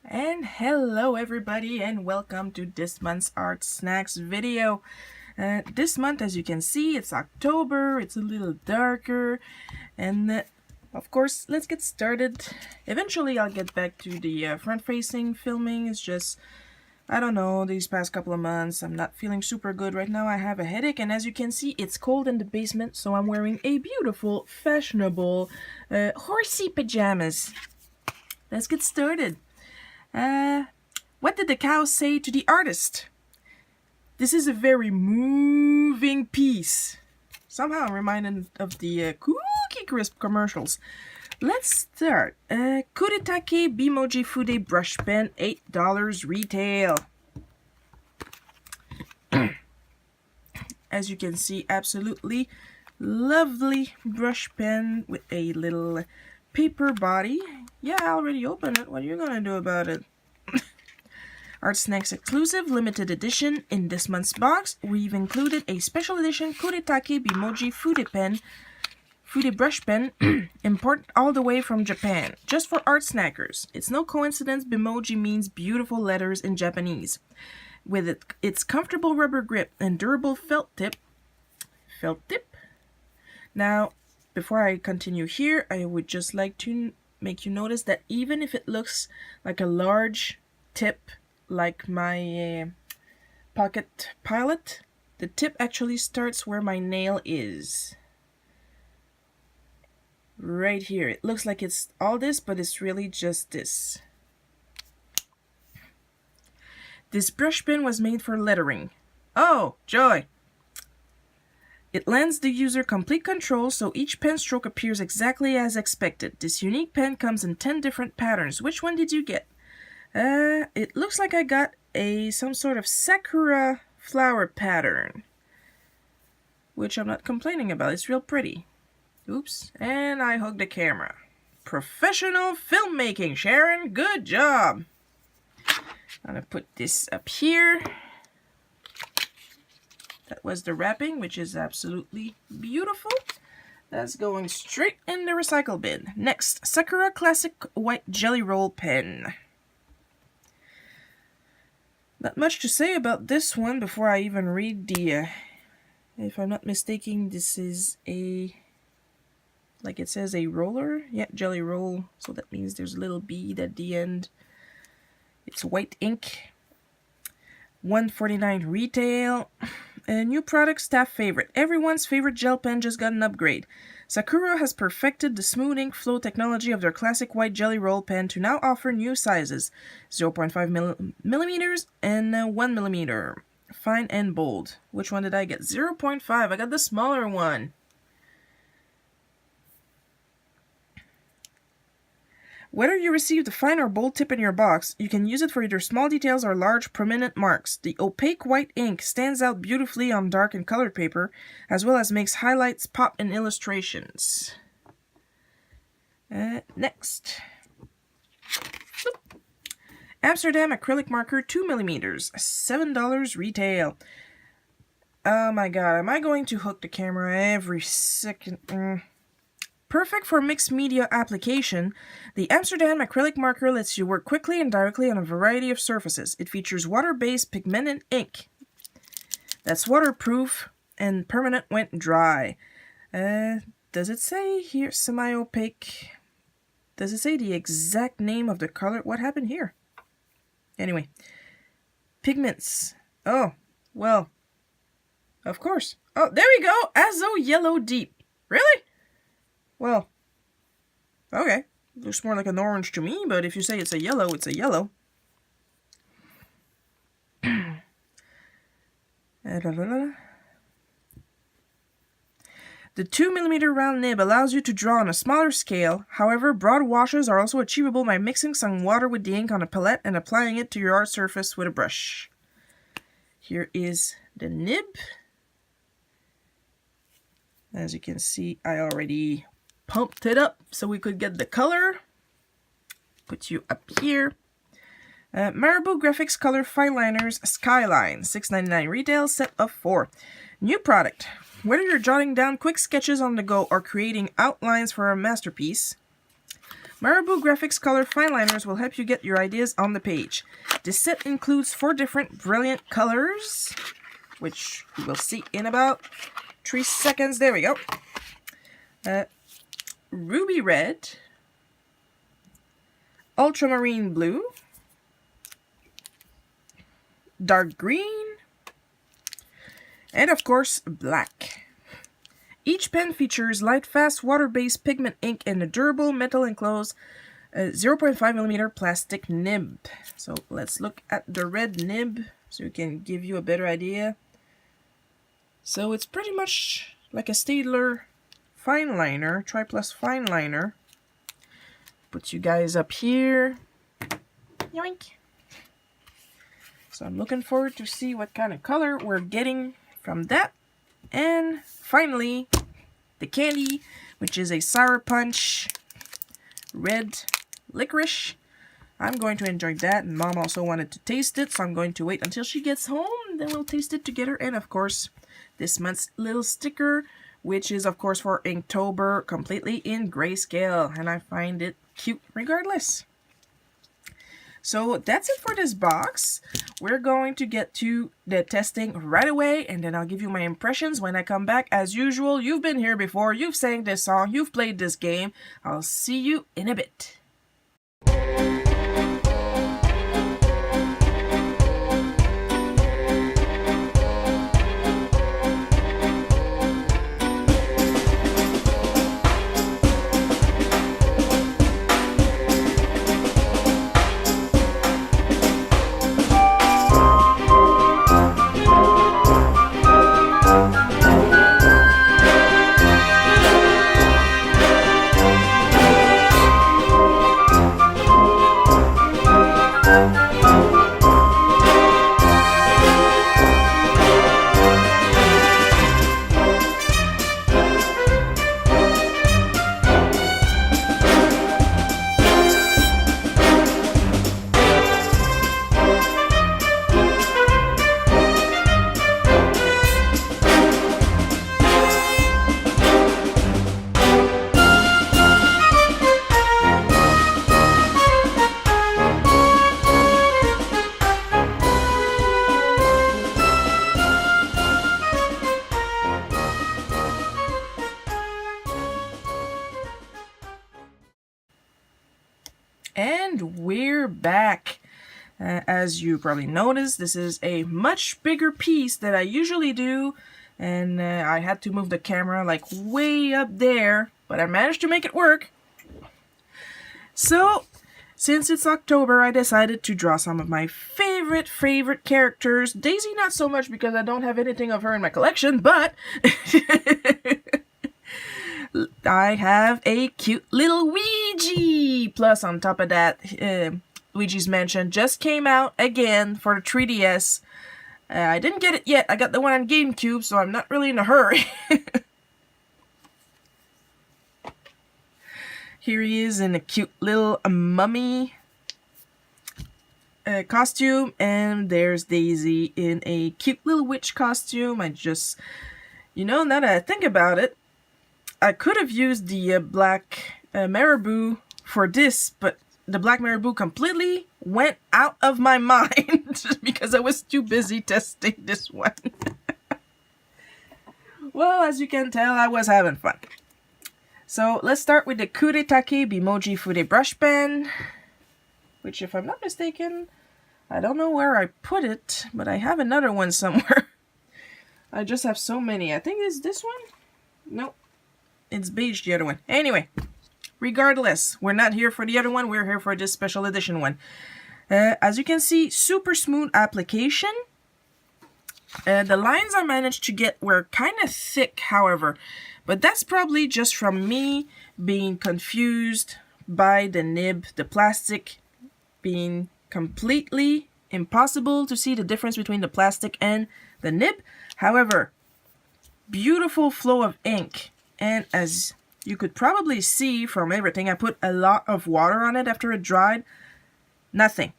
And hello everybody and welcome to this month's Art Snacks video. This month, as you can see, it's October, it's a little darker, and of course, let's get started. Eventually I'll get back to the front-facing filming. It's just, I don't know, these past couple of months I'm not feeling super good right now. I have a headache, and as you can see, it's cold in the basement, so I'm wearing a beautiful, fashionable, horsey pajamas. Let's get started. What did the cow say to the artist? This is a very moving piece. Somehow I'm reminded of the Cookie Crisp commercials. Let's start. Kuretake Bimoji Fude Brush Pen, $8 retail. As you can see, absolutely lovely brush pen with a little paper body. Yeah, I already opened it. What are you gonna do about it? Art Snacks exclusive limited edition. In this month's box, we've included a special edition Kuretake Bimoji Fude brush pen, imported all the way from Japan, just for art snackers. It's no coincidence Bimoji means beautiful letters in Japanese. With its comfortable rubber grip and durable felt tip. Now, before I continue here, I would just like to make you notice that even if it looks like a large tip, like my Pocket Pilot, the tip actually starts where my nail is. Right here. It looks like it's all this, but it's really just this. This brush pen was made for lettering. Oh, joy! It lends the user complete control, so each pen stroke appears exactly as expected. This unique pen comes in 10 different patterns. Which one did you get? It looks like I got some sort of sakura flower pattern, which I'm not complaining about. It's real pretty. Oops, and I hugged the camera. Professional filmmaking, Sharon. Good job. I'm gonna put this up here. That was the wrapping, which is absolutely beautiful. That's going straight in the recycle bin. Next, Sakura Classic White Jelly Roll Pen. Not much to say about this one before I even read the, if I'm not mistaken, this is a, like it says, a roller. Yeah, jelly roll. So that means there's a little bead at the end. It's white ink. $1.49 retail. A new product, staff favorite. Everyone's favorite gel pen just got an upgrade. Sakura has perfected the smooth ink flow technology of their classic white jelly roll pen to now offer new sizes. 0.5 millimeters and 1 millimeter. Fine and bold. Which one did I get? 0.5. I got the smaller one. Whether you received a fine or bold tip in your box, you can use it for either small details or large prominent marks. The opaque white ink stands out beautifully on dark and colored paper, as well as makes highlights pop in illustrations. Next. Amsterdam acrylic marker 2mm, $7 retail. Oh my god, am I going to hook the camera every second? Perfect for mixed media application, the Amsterdam acrylic marker lets you work quickly and directly on a variety of surfaces. It features water-based pigmented ink that's waterproof and permanent when dry. Does it say here semi-opaque? Does it say the exact name of the color? What happened here? Anyway, pigments. Oh, well, of course. Oh, there we go. Azo Yellow Deep. Really? Well, okay. Looks more like an orange to me, but if you say it's a yellow, it's a yellow. The 2mm round nib allows you to draw on a smaller scale. However, broad washes are also achievable by mixing some water with the ink on a palette and applying it to your art surface with a brush. Here is the nib. As you can see, I already pumped it up so we could get the color. Put you up here. Marabou Graphics Color Fine Liners Skyline, $6.99 retail, set of 4. New product. Whether you're jotting down quick sketches on the go or creating outlines for a masterpiece, Marabu Graphics Color Fine Liners will help you get your ideas on the page. This set includes 4 different brilliant colors, which we will see in about 3 seconds. There we go. Ruby Red, Ultramarine Blue, Dark Green, and of course, Black. Each pen features light, fast, water-based pigment ink and a durable metal enclosed 0.5mm plastic nib. So let's look at the red nib so we can give you a better idea. So it's pretty much like a Staedtler fine liner, Tri-Plus fine liner. Put you guys up here. Yoink! So I'm looking forward to see what kind of color we're getting from that. And finally, the candy, which is a Sour Punch red licorice. I'm going to enjoy that, and Mom also wanted to taste it, so I'm going to wait until she gets home, then we'll taste it together. And of course, this month's little sticker, which is of course for Inktober, completely in grayscale, and I find it cute regardless. So that's it for this box. We're going to get to the testing right away, and then I'll give you my impressions when I come back. As usual, you've been here before, you've sang this song, you've played this game. I'll see you in a bit. And we're back. As you probably noticed, this is a much bigger piece than I usually do, and I had to move the camera like way up there, but I managed to make it work. So, since it's October, I decided to draw some of my favorite characters. Daisy not so much because I don't have anything of her in my collection, but I have a cute little Ouija! Plus, on top of that, Luigi's Mansion just came out again for the 3DS. I didn't get it yet. I got the one on GameCube, so I'm not really in a hurry. Here he is in a cute little mummy costume, and there's Daisy in a cute little witch costume. I just, now that I think about it, I could have used the black Marabu for this, but the black Marabu completely went out of my mind because I was too busy testing this one. Well, as you can tell, I was having fun. So let's start with the Kuretake Bimoji Fude brush pen, which, if I'm not mistaken, I don't know where I put it, but I have another one somewhere. I just have so many. I think it's this one? Nope. It's beige, the other one. Anyway, regardless, we're not here for the other one. We're here for this special edition one. As you can see, super smooth application. The lines I managed to get were kind of thick, however. But that's probably just from me being confused by the nib, the plastic being completely impossible to see the difference between the plastic and the nib. However, beautiful flow of ink. And as you could probably see from everything, I put a lot of water on it after it dried. Nothing.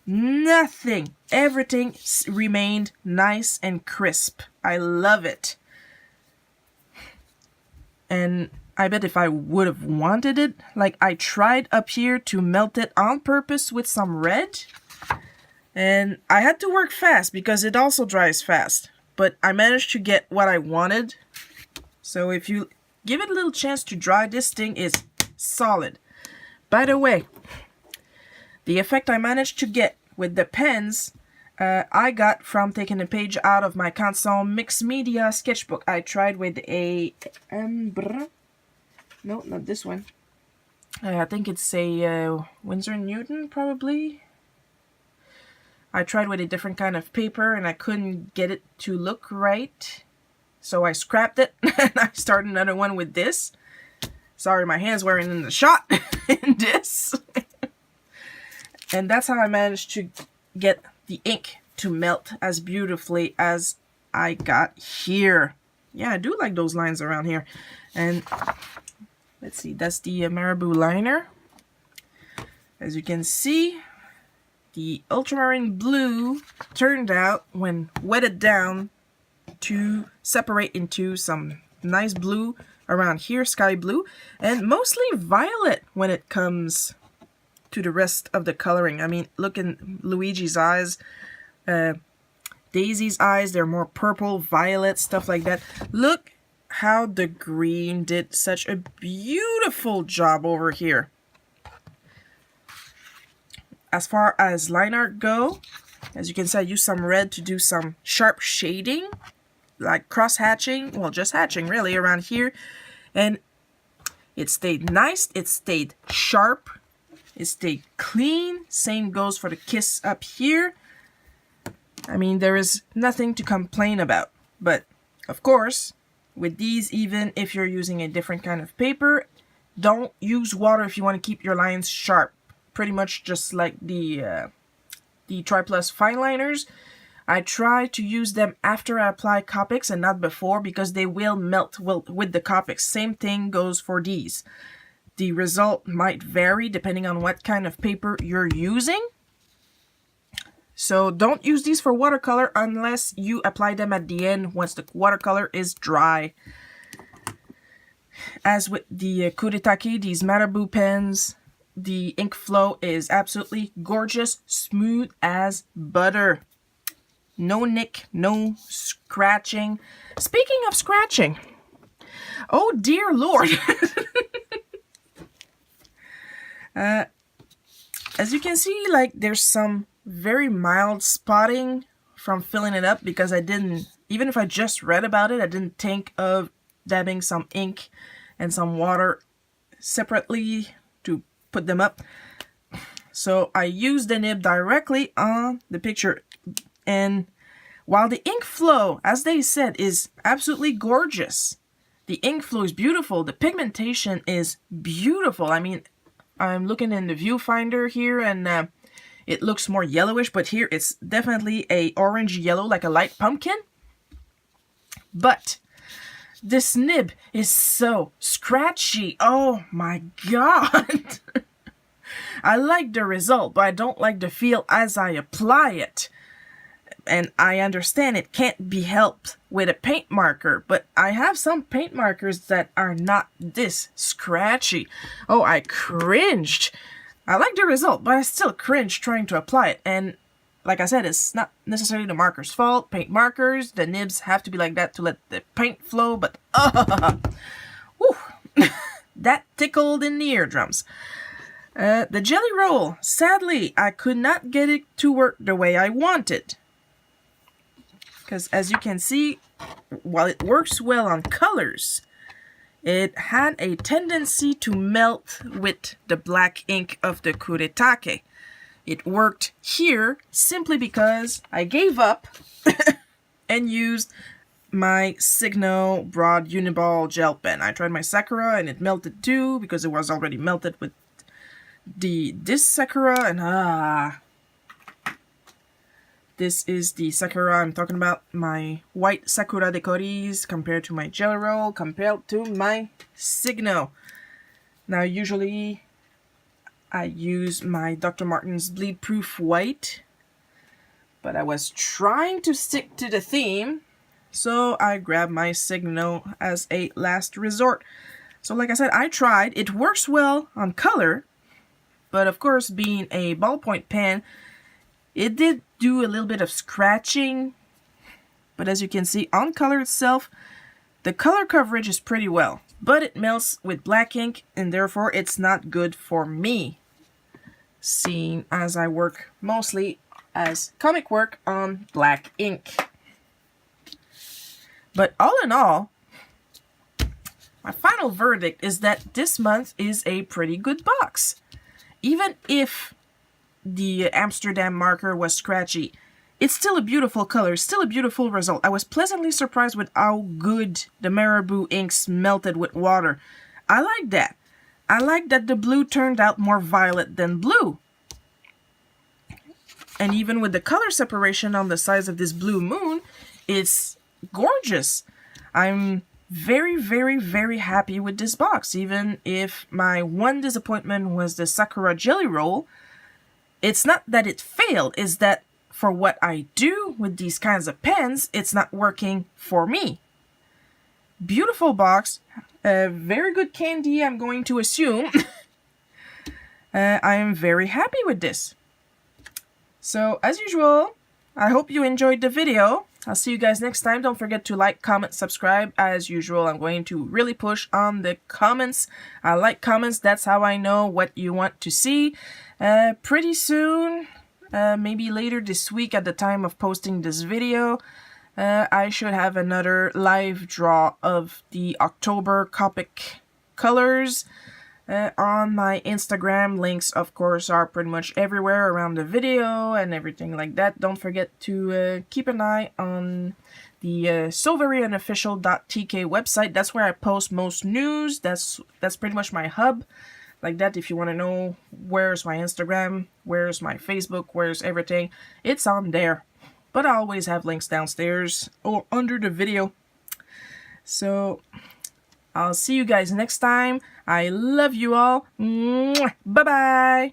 Nothing. Everything remained nice and crisp. I love it. And I bet if I would have wanted it, like I tried up here to melt it on purpose with some red. And I had to work fast because it also dries fast. But I managed to get what I wanted. So if you give it a little chance to dry, this thing is solid. By the way, the effect I managed to get with the pens, I got from taking a page out of my Canson Mixed Media sketchbook. I tried with a... no, not this one. I think it's a Winsor & Newton, probably. I tried with a different kind of paper, and I couldn't get it to look right. So I scrapped it, and I started another one with this. Sorry, my hands weren't in the shot in this. And that's how I managed to get the ink to melt as beautifully as I got here. Yeah, I do like those lines around here. And let's see, that's the Marabu liner. As you can see, the ultramarine blue turned out, when wetted down, to separate into some nice blue around here, sky blue, and mostly violet when it comes to the rest of the coloring. I mean, look in Luigi's eyes, Daisy's eyes, they're more purple, violet, stuff like that. Look how the green did such a beautiful job over here. As far as line art go, as you can see, I used some red to do some sharp shading, like cross hatching, well, just hatching really around here. And it stayed nice, it stayed sharp, it stayed clean. Same goes for the kiss up here. I mean, there is nothing to complain about. But, of course, with these, even if you're using a different kind of paper, don't use water if you want to keep your lines sharp. Pretty much just like the Triplus fine liners. I try to use them after I apply Copics and not before, because they will melt with the Copics. Same thing goes for these. The result might vary depending on what kind of paper you're using. So don't use these for watercolor unless you apply them at the end once the watercolor is dry. As with the Kuretake, these Marabu pens, the ink flow is absolutely gorgeous, smooth as butter. No nick, no scratching. Speaking of scratching, oh dear Lord. As you can see, like, there's some very mild spotting from filling it up, because I didn't, even if I just read about it, I didn't think of dabbing some ink and some water separately to put them up. So I used the nib directly on the picture, and while the ink flow, as they said, is absolutely gorgeous, the ink flow is beautiful, the pigmentation is beautiful. I mean, I'm looking in the viewfinder here, and it looks more yellowish, but here it's definitely a orange yellow, like a light pumpkin. But this nib is so scratchy. Oh my god. I like the result, but I don't like the feel as I apply it. And I understand it can't be helped with a paint marker, but I have some paint markers that are not this scratchy. Oh, I cringed. I like the result, but I still cringe trying to apply it. And like I said, it's not necessarily the marker's fault. Paint markers, the nibs have to be like that to let the paint flow, but whew, that tickled in the eardrums. The jelly roll, sadly, I could not get it to work the way I wanted. Because as you can see, while it works well on colors, it had a tendency to melt with the black ink of the Kuretake. It worked here simply because I gave up and used my Signo Broad Uniball gel pen. I tried my Sakura and it melted too, because it was already melted with this Sakura, and this is the Sakura I'm talking about, my white Sakura Decoris compared to my Jelly Roll, compared to my Signo. Now usually I use my Dr. Martens Bleed Proof White, but I was trying to stick to the theme, so I grabbed my Signo as a last resort. So like I said, I tried. It works well on color, but of course, being a ballpoint pen, it did do a little bit of scratching. But as you can see, on color itself, the color coverage is pretty well. But it melts with black ink, and therefore it's not good for me, seeing as I work mostly as comic work on black ink. But all in all, my final verdict is that this month is a pretty good box. Even if the Amsterdam marker was scratchy, it's still a beautiful color, still a beautiful result. I was pleasantly surprised with how good the Marabu inks melted with water. I like that. I like that the blue turned out more violet than blue. And even with the color separation on the sides of this blue moon, it's gorgeous. I'm very, very, very happy with this box. Even if my one disappointment was the Sakura Jelly Roll, it's not that it failed, it's that for what I do with these kinds of pens, it's not working for me. Beautiful box. Very good candy, I'm going to assume. I am very happy with this. So, as usual, I hope you enjoyed the video. I'll see you guys next time. Don't forget to like, comment, subscribe. As usual, I'm going to really push on the comments. I like comments. That's how I know what you want to see. Pretty soon, maybe later this week at the time of posting this video, I should have another live draw of the October Copic colors. On my Instagram, links of course are pretty much everywhere around the video and everything like that. Don't forget to keep an eye on the sovereignunofficial.tk website. That's where I post most news. That's pretty much my hub. Like that, if you want to know where's my Instagram, where's my Facebook, where's everything, it's on there. But I always have links downstairs or under the video. So I'll see you guys next time. I love you all. Bye-bye.